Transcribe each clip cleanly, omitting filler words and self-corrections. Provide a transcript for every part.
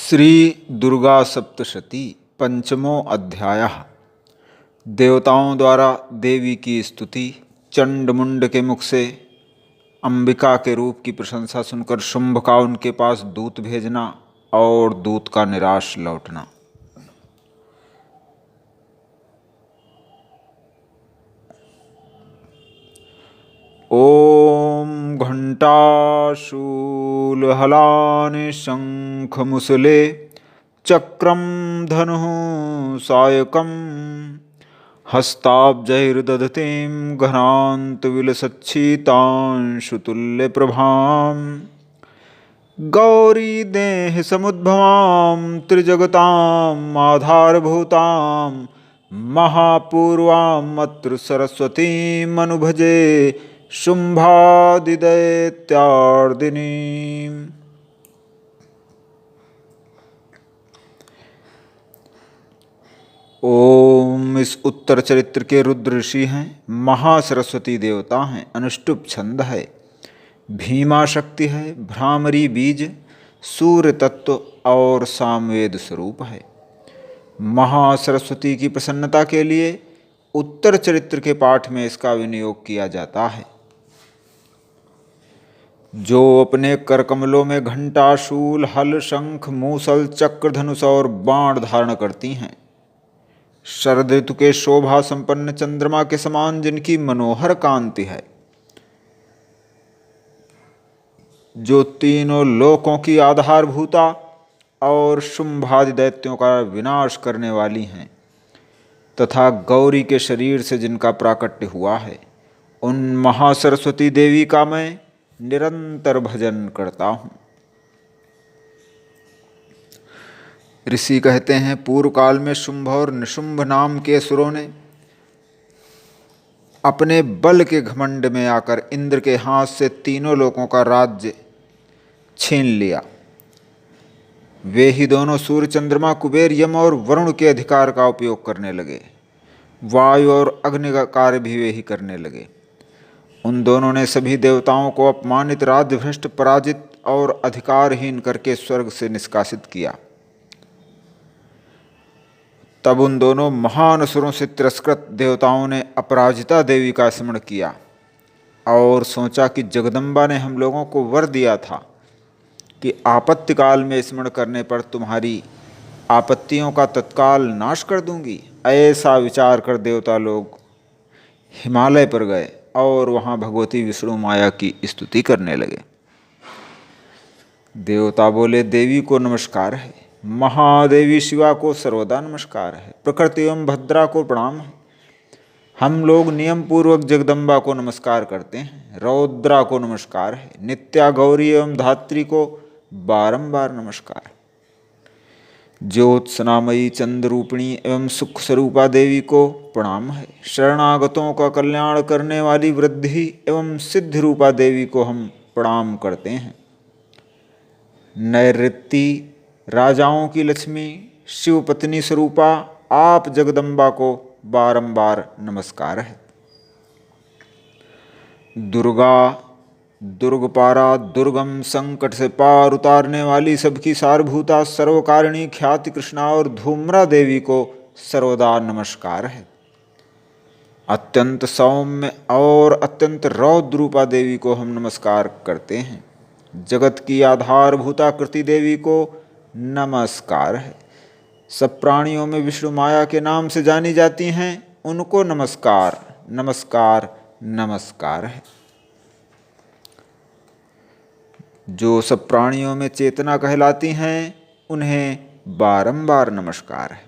श्री दुर्गा सप्तशती पंचमो अध्याय। देवताओं द्वारा देवी की स्तुति। चंडमुंड के मुख से अंबिका के रूप की प्रशंसा सुनकर शुंभ का उनके पास दूत भेजना और दूत का निराश लौटना। ओम घंटाशूलहलानि शंखमुसले चक्रम धनुः सायकम् हस्ताब्जैर्दधतीं घनान्तविलसच्छीतांशुतुल्यप्रभां गौरी देहि समुद्भवां त्रिजगताम् आधारभूतां महापूर्वां अत्र सरस्वतीम् अनुभजे शुंभादिदैत्यार्दिनीम्। ओम। इस उत्तर चरित्र के रुद्र ऋषि हैं, महासरस्वती देवता हैं, अनुष्टुप छंद है, भीमा शक्ति है, भ्रामरी बीज, सूर्य तत्व और सामवेद स्वरूप है। महासरस्वती की प्रसन्नता के लिए उत्तर चरित्र के पाठ में इसका विनियोग किया जाता है। जो अपने करकमलों में घंटा, शूल, हल, शंख, मूसल, चक्र, धनुष और बाण धारण करती हैं, शरद ऋतु के शोभा संपन्न चंद्रमा के समान जिनकी मनोहर कांति है, जो तीनों लोकों की आधारभूता और शुंभादि दैत्यों का विनाश करने वाली हैं, तथा गौरी के शरीर से जिनका प्राकट्य हुआ है, उन महासरस्वती देवी का मैं निरंतर भजन करता हूँ। ऋषि कहते हैं, पूर्व काल में शुंभ और निशुंभ नाम के असुरों ने अपने बल के घमंड में आकर इंद्र के हाथ से तीनों लोकों का राज्य छीन लिया। वे ही दोनों सूर्य, चंद्रमा, कुबेर, यम और वरुण के अधिकार का उपयोग करने लगे। वायु और अग्नि का कार्य भी वे ही करने लगे। उन दोनों ने सभी देवताओं को अपमानित, राज्यभ्रष्ट, पराजित और अधिकारहीन करके स्वर्ग से निष्कासित किया। तब उन दोनों महान असुरों से तिरस्कृत देवताओं ने अपराजिता देवी का स्मरण किया और सोचा कि जगदम्बा ने हम लोगों को वर दिया था कि आपत्ति काल में स्मरण करने पर तुम्हारी आपत्तियों का तत्काल नाश कर दूंगी। ऐसा विचार कर देवता लोग हिमालय पर गए और वहाँ भगवती विष्णु माया की स्तुति करने लगे। देवता बोले, देवी को नमस्कार है, महादेवी शिवा को सर्वदा नमस्कार है, प्रकृति एवं भद्रा को प्रणाम है। हम लोग नियम पूर्वक जगदम्बा को नमस्कार करते हैं, रौद्रा को नमस्कार है, नित्या, गौरी एवं धात्री को बारंबार नमस्कार है। ज्योत्सनामयी, चंद्रूपिणी एवं सुख स्वरूपा देवी को प्रणाम है। शरणागतों का कल्याण करने वाली वृद्धि एवं सिद्ध रूपा देवी को हम प्रणाम करते हैं। नैऋत्य, राजाओं की लक्ष्मी, शिवपत्नी स्वरूपा आप जगदम्बा को बारंबार नमस्कार है। दुर्गा, दुर्गपारा, दुर्गम, संकट से पार उतारने वाली सबकी सारभूता, सर्वकारिणी, ख्याति कृष्णा और धूम्रा देवी को सर्वदा नमस्कार है। अत्यंत सौम्य और अत्यंत रौद्र रूपा देवी को हम नमस्कार करते हैं। जगत की आधारभूता कृति देवी को नमस्कार है। सब प्राणियों में विष्णु माया के नाम से जानी जाती हैं, उनको नमस्कार नमस्कार नमस्कार है। जो सब प्राणियों में चेतना कहलाती हैं, उन्हें बारंबार नमस्कार है।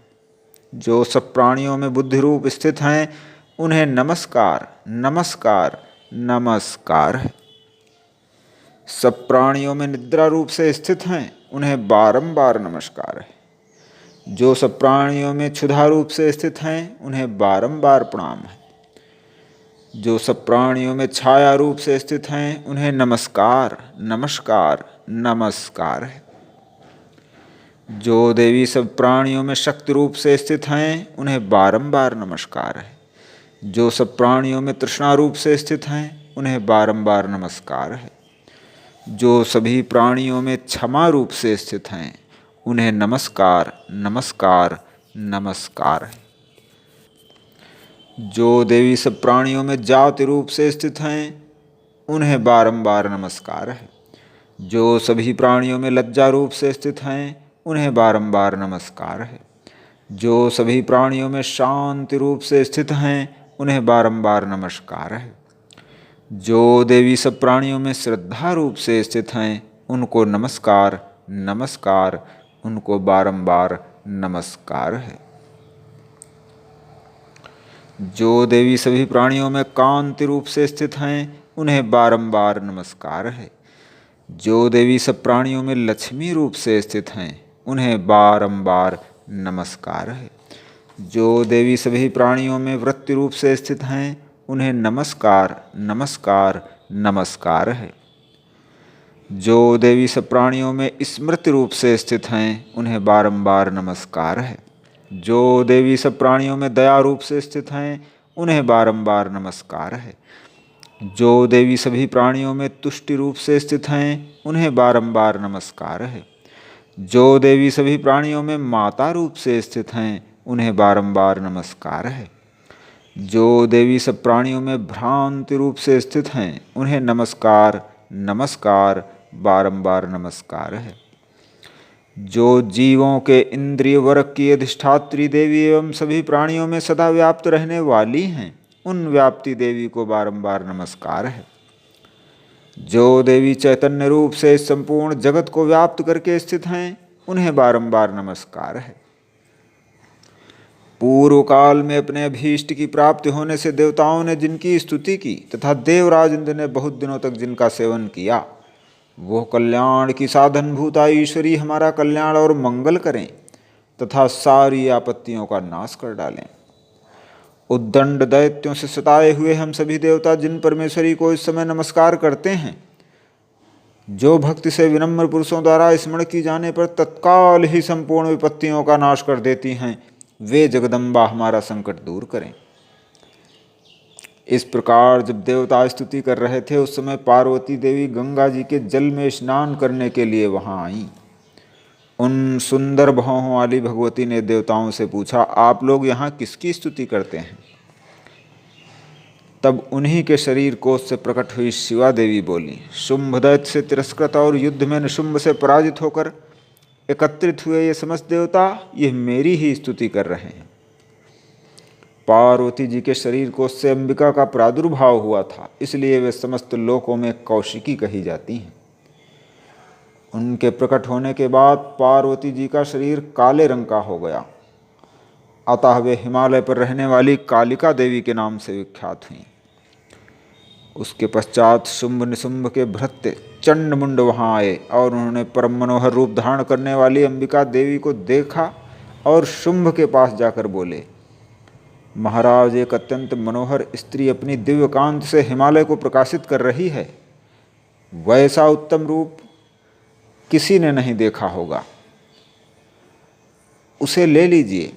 जो सब प्राणियों में बुद्धि रूप स्थित हैं, उन्हें नमस्कार नमस्कार नमस्कार है। सब प्राणियों में निद्रा रूप से स्थित हैं, उन्हें बारंबार नमस्कार है। जो सब प्राणियों में क्षुधा रूप से स्थित हैं, उन्हें बारंबार प्रणाम है। जो सब प्राणियों में छाया रूप से स्थित हैं, उन्हें नमस्कार नमस्कार नमस्कार है। जो देवी सब प्राणियों में शक्ति रूप से स्थित हैं, उन्हें बारंबार नमस्कार है। जो सब प्राणियों में तृष्णा रूप से स्थित हैं, उन्हें बारंबार नमस्कार है। जो सभी प्राणियों में क्षमा रूप से स्थित हैं, उन्हें नमस्कार नमस्कार नमस्कार है। जो देवी सब प्राणियों में जाति रूप से स्थित हैं, उन्हें बारंबार नमस्कार है। जो सभी प्राणियों में लज्जा रूप से स्थित हैं, उन्हें बारंबार नमस्कार है। जो सभी प्राणियों में शांति रूप से स्थित हैं, उन्हें बारंबार नमस्कार है। जो देवी सब प्राणियों में श्रद्धा रूप से स्थित हैं, उनको नमस्कार नमस्कार, उनको बारंबार नमस्कार है। जो देवी सभी प्राणियों में कांति रूप से स्थित हैं, उन्हें बारंबार नमस्कार है। जो देवी सब प्राणियों में लक्ष्मी रूप से स्थित हैं, उन्हें बारंबार नमस्कार है। जो देवी सभी प्राणियों में वृत्ति रूप से स्थित हैं, उन्हें नमस्कार नमस्कार नमस्कार है। जो देवी सब प्राणियों में स्मृति रूप से स्थित हैं, उन्हें बारंबार नमस्कार है। जो देवी सब प्राणियों में दया रूप से स्थित हैं, उन्हें बारंबार नमस्कार है। जो देवी सभी प्राणियों में तुष्टि रूप से स्थित हैं, उन्हें बारंबार नमस्कार है। जो देवी सभी प्राणियों में माता रूप से स्थित हैं, उन्हें बारंबार नमस्कार है। जो देवी सब प्राणियों में भ्रांति रूप से स्थित हैं, उन्हें नमस्कार नमस्कार बारंबार नमस्कार है। जो जीवों के इंद्रिय वर्ग की अधिष्ठात्री देवी एवं सभी प्राणियों में सदा व्याप्त रहने वाली हैं, उन व्याप्ति देवी को बारंबार नमस्कार है। जो देवी चैतन्य रूप से संपूर्ण जगत को व्याप्त करके स्थित हैं, उन्हें बारंबार नमस्कार है। पूर्व काल में अपने अभीष्ट की प्राप्ति होने से देवताओं ने जिनकी स्तुति की तथा देवराज इंद्र ने बहुत दिनों तक जिनका सेवन किया, वो कल्याण की साधनभूता ईश्वरी हमारा कल्याण और मंगल करें तथा सारी आपत्तियों का नाश कर डालें। उद्दंड दैत्यों से सताए हुए हम सभी देवता जिन परमेश्वरी को इस समय नमस्कार करते हैं, जो भक्ति से विनम्र पुरुषों द्वारा स्मरण की जाने पर तत्काल ही संपूर्ण विपत्तियों का नाश कर देती हैं, वे जगदम्बा हमारा संकट दूर करें। इस प्रकार जब देवता स्तुति कर रहे थे, उस समय पार्वती देवी गंगा जी के जल में स्नान करने के लिए वहां आईं। उन सुंदर भौहों वाली भगवती ने देवताओं से पूछा, आप लोग यहाँ किसकी स्तुति करते हैं? तब उन्हीं के शरीर कोश से प्रकट हुई शिवा देवी बोली, शुंभ दैत्य से तिरस्कृत और युद्ध में निशुंभ से पराजित होकर एकत्रित हुए ये समस्त देवता ये मेरी ही स्तुति कर रहे हैं। पार्वती जी के शरीर कोश से अंबिका का प्रादुर्भाव हुआ था, इसलिए वे समस्त लोकों में कौशिकी कही जाती हैं। उनके प्रकट होने के बाद पार्वती जी का शरीर काले रंग का हो गया, अतः वे हिमालय पर रहने वाली कालिका देवी के नाम से विख्यात हुईं। उसके पश्चात शुंभ निशुंभ के भृत्य चंडमुंड वहाँ आए और उन्होंने परम मनोहर रूप धारण करने वाली अंबिका देवी को देखा और शुंभ के पास जाकर बोले, महाराज, एक अत्यंत मनोहर स्त्री अपनी दिव्य कांत से हिमालय को प्रकाशित कर रही है। वैसा उत्तम रूप किसी ने नहीं देखा होगा, उसे ले लीजिए।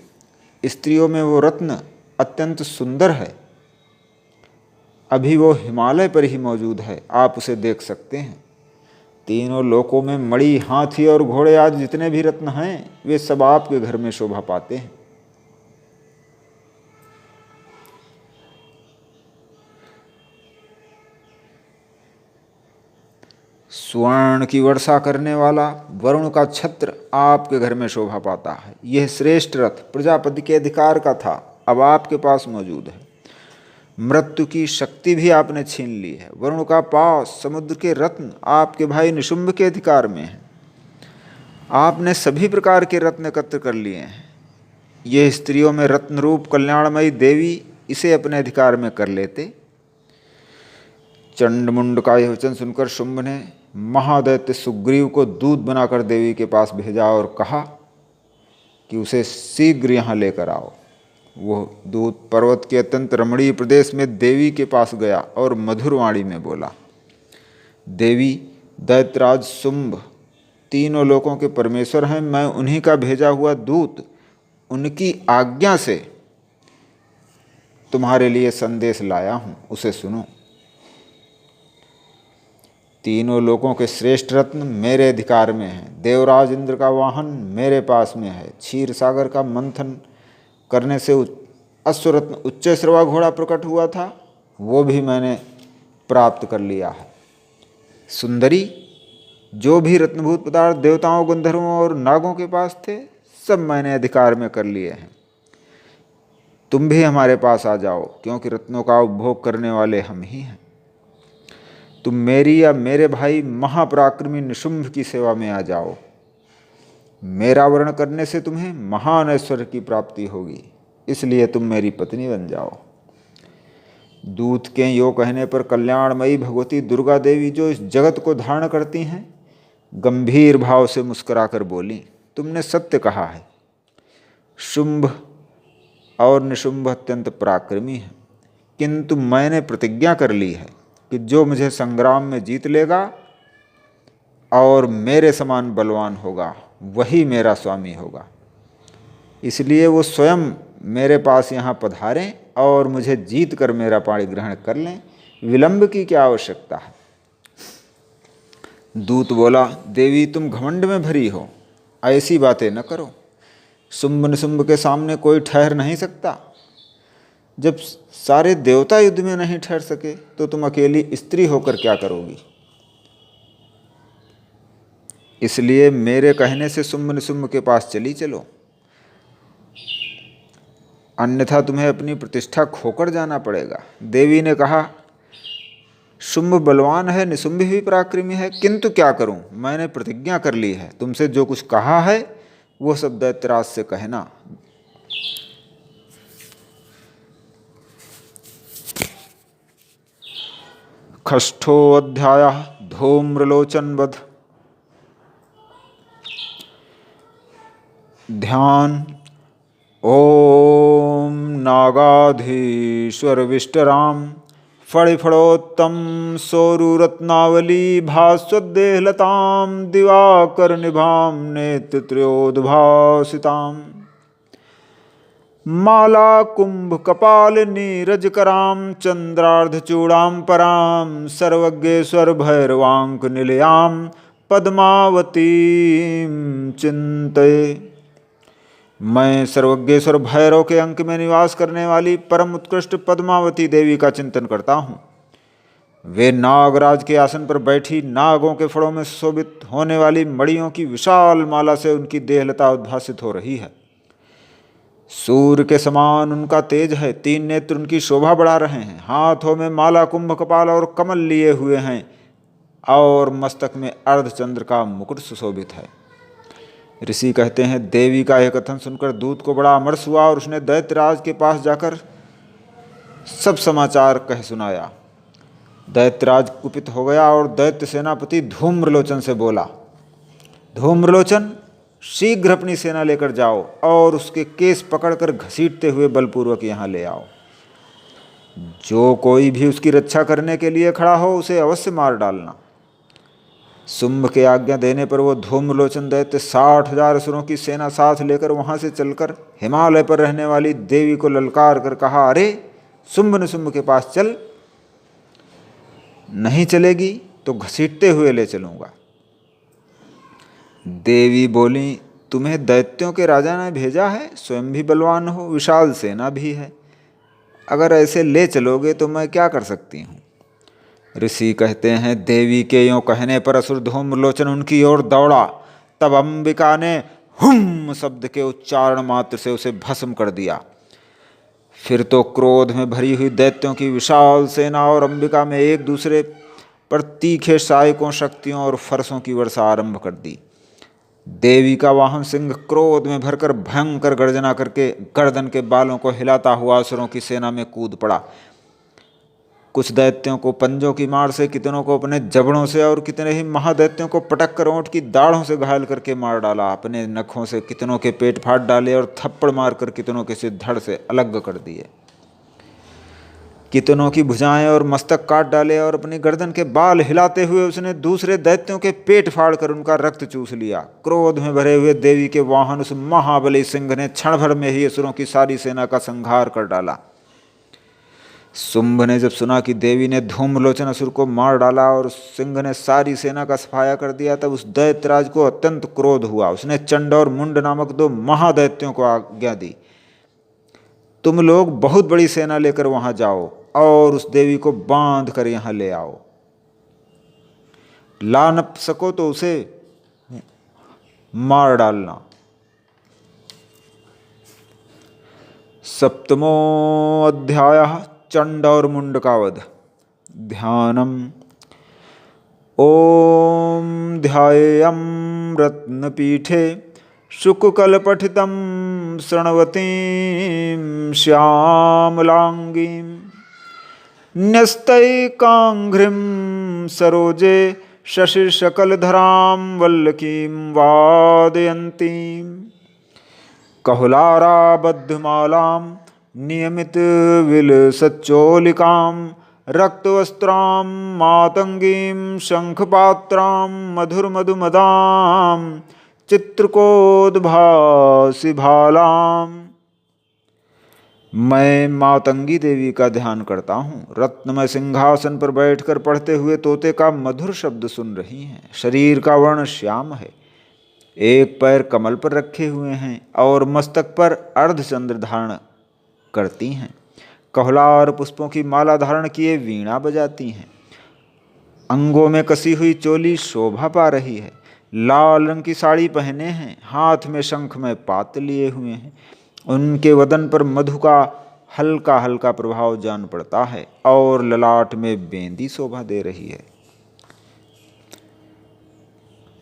स्त्रियों में वो रत्न अत्यंत सुंदर है, अभी वो हिमालय पर ही मौजूद है, आप उसे देख सकते हैं। तीनों लोकों में मणि, हाथी और घोड़े आदि जितने भी रत्न हैं, वे सब आपके घर में शोभा पाते हैं। स्वर्ण की वर्षा करने वाला वरुण का छत्र आपके घर में शोभा पाता है। यह श्रेष्ठ रथ प्रजापति के अधिकार का था, अब आपके पास मौजूद है। मृत्यु की शक्ति भी आपने छीन ली है। वरुण का पास, समुद्र के रत्न आपके भाई निशुंभ के अधिकार में है। आपने सभी प्रकार के रत्न एकत्र कर लिए हैं। यह स्त्रियों में रत्न रूप कल्याणमयी देवी इसे अपने अधिकार में कर लेते। चंडमुंड का यह वचन सुनकर शुंभ ने महादैत्य सुग्रीव को दूत बनाकर देवी के पास भेजा और कहा कि उसे शीघ्र यहाँ लेकर आओ। वह दूत पर्वत के अत्यंत रमणीय प्रदेश में देवी के पास गया और मधुर वाणी में बोला, देवी, दैत्यराज शुंभ तीनों लोकों के परमेश्वर हैं। मैं उन्हीं का भेजा हुआ दूत, उनकी आज्ञा से तुम्हारे लिए संदेश लाया हूँ, उसे सुनो। तीनों लोकों के श्रेष्ठ रत्न मेरे अधिकार में हैं। देवराज इंद्र का वाहन मेरे पास में है। क्षीर सागर का मंथन करने से अश्वरत्न उच्च श्रवा घोड़ा प्रकट हुआ था, वो भी मैंने प्राप्त कर लिया है। सुंदरी, जो भी रत्नभूत पदार्थ देवताओं, गंधर्वों और नागों के पास थे, सब मैंने अधिकार में कर लिए हैं। तुम भी हमारे पास आ जाओ, क्योंकि रत्नों का उपभोग करने वाले हम ही हैं। तुम मेरी या मेरे भाई महापराक्रमी निशुंभ की सेवा में आ जाओ। मेरा वर्ण करने से तुम्हें महान ऐश्वर्य की प्राप्ति होगी, इसलिए तुम मेरी पत्नी बन जाओ। दूत के यो कहने पर कल्याणमयी भगवती दुर्गा देवी, जो इस जगत को धारण करती हैं, गंभीर भाव से मुस्कुराकर बोली, तुमने सत्य कहा है। शुंभ और निशुंभ अत्यंत पराक्रमी है, किंतु मैंने प्रतिज्ञा कर ली है कि जो मुझे संग्राम में जीत लेगा और मेरे समान बलवान होगा, वही मेरा स्वामी होगा। इसलिए वो स्वयं मेरे पास यहाँ पधारें और मुझे जीत कर मेरा पाणी ग्रहण कर लें। विलंब की क्या आवश्यकता है। दूत बोला, देवी तुम घमंड में भरी हो, ऐसी बातें न करो। शुंभ निशुंभ के सामने कोई ठहर नहीं सकता। जब सारे देवता युद्ध में नहीं ठहर सके तो तुम अकेली स्त्री होकर क्या करोगी। इसलिए मेरे कहने से शुंभ निशुंभ के पास चली चलो, अन्यथा तुम्हें अपनी प्रतिष्ठा खोकर जाना पड़ेगा। देवी ने कहा, शुंभ बलवान है, निशुंभ भी पराक्रमी है, किंतु क्या करूं, मैंने प्रतिज्ञा कर ली है। तुमसे जो कुछ कहा है वो सब दैत्यराज से कहना। षष्ठो अध्यायः धूम्रलोचन वध। ध्यान। ओम नागाधीश्वर विष्टराम फणिफणोत्तम सौरुरत्नावली भास्वदेहलताम दिवाकर निभाम नेत्रत्रयोद्भासिताम माला कुंभ कपाल नीरजकराम चंद्रार्धचूड़ाम पराम सर्वज्ञेश्वर भैरवांक निलयाम पद्मावतीम चिंतये। मैं सर्वज्ञेश्वर भैरव के अंक में निवास करने वाली परम उत्कृष्ट पद्मावती देवी का चिंतन करता हूँ। वे नागराज के आसन पर बैठी नागों के फड़ों में शोभित होने वाली मणियों की विशाल माला से उनकी देहलता उद्भासित हो रही है। सूर्य के समान उनका तेज है, 3 नेत्र उनकी शोभा बढ़ा रहे हैं। हाथों में माला कुंभ कपाल और कमल लिए हुए हैं और मस्तक में अर्धचंद्र का मुकुट सुशोभित है। ऋषि कहते हैं, देवी का यह कथन सुनकर दूत को बड़ा अमरस हुआ और उसने दैत्यराज के पास जाकर सब समाचार कह सुनाया। दैत्यराज कुपित हो गया और दैत्य सेनापति धूम्रलोचन से बोला, धूम्रलोचन शीघ्र अपनी सेना लेकर जाओ और उसके केस पकड़कर घसीटते हुए बलपूर्वक यहाँ ले आओ। जो कोई भी उसकी रक्षा करने के लिए खड़ा हो उसे अवश्य मार डालना। शुंभ के आज्ञा देने पर वो धूम्रलोचन दैत्य 60,000 असुरों की सेना साथ लेकर वहां से चलकर हिमालय पर रहने वाली देवी को ललकार कर कहा, अरे शुंभ निशुंभ के पास चल, नहीं चलेगी तो घसीटते हुए ले चलूंगा। देवी बोली, तुम्हें दैत्यों के राजा ने भेजा है, स्वयं भी बलवान हो, विशाल सेना भी है, अगर ऐसे ले चलोगे तो मैं क्या कर सकती हूँ। ऋषि कहते हैं, देवी के यों कहने पर असुर धूम्रलोचन उनकी ओर दौड़ा। तब अंबिका ने हुम शब्द के उच्चारण मात्र से उसे भस्म कर दिया। फिर तो क्रोध में भरी हुई दैत्यों की विशाल सेना और अंबिका में एक दूसरे पर तीखे सहायकों, शक्तियों और फरसों की वर्षा आरंभ कर दी। देवी का वाहन सिंह क्रोध में भरकर भयंकर गर्जना करके गर्दन के बालों को हिलाता हुआ असुरों की सेना में कूद पड़ा। कुछ दैत्यों को पंजों की मार से, कितनों को अपने जबड़ों से और कितने ही महादैत्यों को पटक कर ओंठ की दाढ़ों से घायल करके मार डाला। अपने नखों से कितनों के पेट फाड़ डाले और थप्पड़ मारकर कितनों के सिर धड़ से अलग कर दिए। कितनों की भुजाएं और मस्तक काट डाले और अपनी गर्दन के बाल हिलाते हुए उसने दूसरे दैत्यों के पेट फाड़ कर उनका रक्त चूस लिया। क्रोध में भरे हुए देवी के वाहन उस महाबली सिंह ने क्षण भर में ही असुरों की सारी सेना का संहार कर डाला। शुंभ ने जब सुना कि देवी ने धूम्रलोचन असुर को मार डाला और सिंह ने सारी सेना का सफाया कर दिया, तब उस दैत्यराज को अत्यंत क्रोध हुआ। उसने चंड और मुंड नामक 2 महादैत्यों को आज्ञा दी, तुम लोग बहुत बड़ी सेना लेकर वहां जाओ और उस देवी को बांध कर यहां ले आओ। ला न सको तो उसे मार डालना। सप्तमो अध्यायः चंड और मुंड का वध। ध्यानम। ओम ध्यायेयं रत्नपीठे शुककलपठितं शृण्वतीं श्यामलांगीं न्यस्तैकांघ्रिं सरोजे शशिशकलधरां वल्लकीं वादयन्तीं कहुलाराबद्धमालां नियमितविलसच्चोलिकां रक्तवस्त्रां मातंगीं शंखपात्रां मधुरमधुमदां चित्रकोद्भासि भालां। मैं मातंगी देवी का ध्यान करता हूँ। रत्नमय सिंहासन पर बैठकर पढ़ते हुए तोते का मधुर शब्द सुन रही हैं। शरीर का वर्ण श्याम है, एक पैर कमल पर रखे हुए हैं और मस्तक पर अर्धचंद्र धारण करती हैं। कहुलार पुष्पों की माला धारण किए वीणा बजाती हैं। अंगों में कसी हुई चोली शोभा पा रही है। लाल रंग की साड़ी पहने हैं, हाथ में शंख में पात लिए हुए हैं। उनके वदन पर मधु का हल्का हल्का प्रभाव जान पड़ता है और ललाट में बेंदी शोभा दे रही है।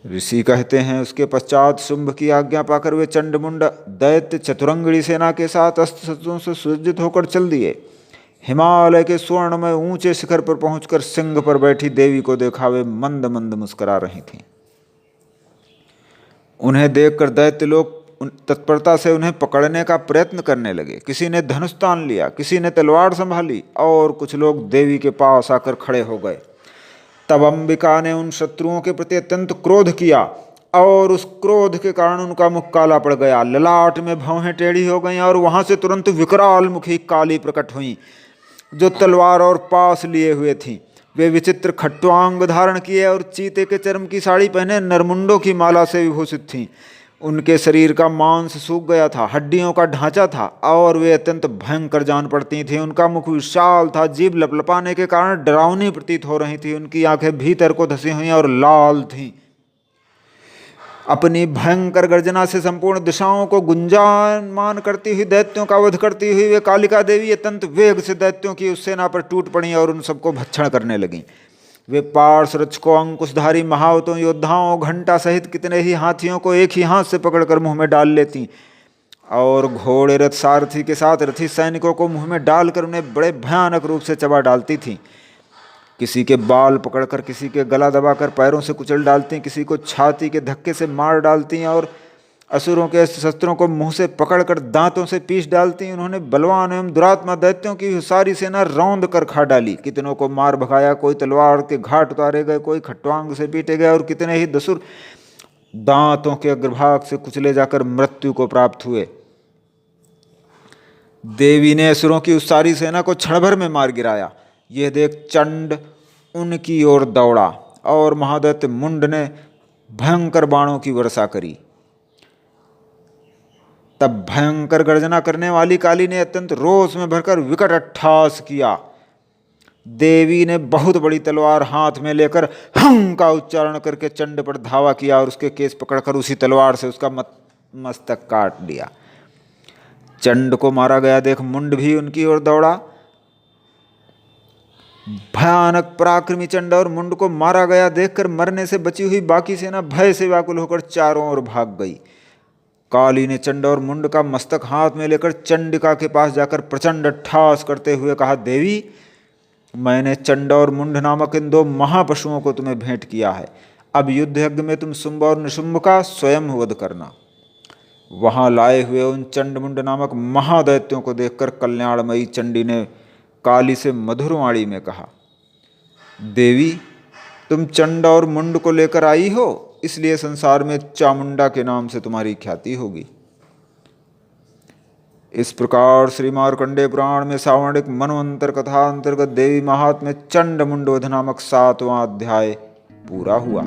ऋषि कहते हैं, उसके पश्चात शुंभ की आज्ञा पाकर वे चंडमुंड दैत्य चतुरंगड़ी सेना के साथ अस्त्र शस्त्रों से सुसज्जित होकर चल दिए। हिमालय के स्वर्ण में ऊंचे शिखर पर पहुंचकर सिंह पर बैठी देवी को देखा वे मंद मंद मुस्कुरा रही थीं। उन्हें देखकर दैत्य लोग तत्परता से उन्हें पकड़ने का प्रयत्न करने लगे। किसी ने धनुष तान लिया, किसी ने तलवार संभाली और कुछ लोग देवी के पास आकर खड़े हो गए। तब अंबिका ने उन शत्रुओं के प्रति अत्यंत क्रोध किया और उस क्रोध के कारण उनका मुख काला पड़ गया, ललाट में भौहें टेढ़ी हो गईं और वहां से तुरंत विकराल मुखी काली प्रकट हुई जो तलवार और पास लिए हुए थीं। वे विचित्र खट्वांग धारण किए और चीते के चर्म की साड़ी पहने नरमुंडों की माला से विभूषित थीं। उनके शरीर का मांस सूख गया था, हड्डियों का ढांचा था और वे अत्यंत भयंकर जान पड़ती थीं। उनका मुख विशाल था, जीभ लपलपाने के कारण डरावनी प्रतीत हो रही थी। उनकी आंखें भीतर को धसी हुई और लाल थीं। अपनी भयंकर गर्जना से संपूर्ण दिशाओं को गुंजायमान करती हुई दैत्यों का वध करती हुई वे कालिका देवी अत्यंत वेग से दैत्यों की उस सेना पर टूट पड़ी और उन सबको भक्षण करने लगीं। वे पार्श रक्षकों, अंकुशधारी महावतों, योद्धाओं, घंटा सहित कितने ही हाथियों को एक ही हाथ से पकड़कर मुंह में डाल लेती और घोड़े, रथ, सारथी के साथ रथी सैनिकों को मुंह में डालकर उन्हें बड़े भयानक रूप से चबा डालती थीं। किसी के बाल पकड़कर, किसी के गला दबाकर पैरों से कुचल डालती, किसी को छाती के धक्के से मार डालती और असुरों के शस्त्रों को मुंह से पकड़कर दांतों से पीस डालती। उन्होंने बलवान एवं दुरात्मा दैत्यों की सारी सेना रौंद कर खा डाली। कितनों को मार भगाया, कोई तलवार के घाट उतारे गए, कोई खट्वांग से पीटे गए और कितने ही दसुर दांतों के अग्रभाग से कुचले जाकर मृत्यु को प्राप्त हुए। देवी ने असुरों की उस सारी सेना को क्षण भर में मार गिराया। यह देख चंड उनकी ओर दौड़ा और महादैत्य मुंड ने भयंकर बाणों की वर्षा करी। तब भयंकर गर्जना करने वाली काली ने अत्यंत रोष में भरकर विकट अट्टहास किया। देवी ने बहुत बड़ी तलवार हाथ में लेकर हं का उच्चारण करके चंड पर धावा किया और उसके केस पकड़कर उसी तलवार से उसका मस्तक काट दिया। चंड को मारा गया देख मुंड भी उनकी ओर दौड़ा। भयानक पराक्रमी चंड और मुंड को मारा गया देखकर मरने से बची हुई बाकी सेना भय से व्याकुल होकर चारों ओर भाग गई। काली ने चंड और मुंड का मस्तक हाथ में लेकर चंडिका के पास जाकर प्रचंड अट्टहास करते हुए कहा, देवी, मैंने चंड और मुंड नामक इन 2 महापशुओं को तुम्हें भेंट किया है। अब युद्ध यज्ञ में तुम शुंभ और निशुंभ का स्वयं वध करना। वहां लाए हुए उन चंड मुंड नामक महादैत्यों को देखकर कल्याणमयी चंडी ने काली से मधुर वाणी में कहा, देवी, तुम चंड और मुंड को लेकर आई हो, इसलिए संसार में चामुंडा के नाम से तुम्हारी ख्याति होगी। इस प्रकार श्री मार्कंडेय पुराण में सावर्णिक मनवंतर कथा अंतर्गत देवी महात्म्य चंड मुंडोध नामक 7वां अध्याय पूरा हुआ।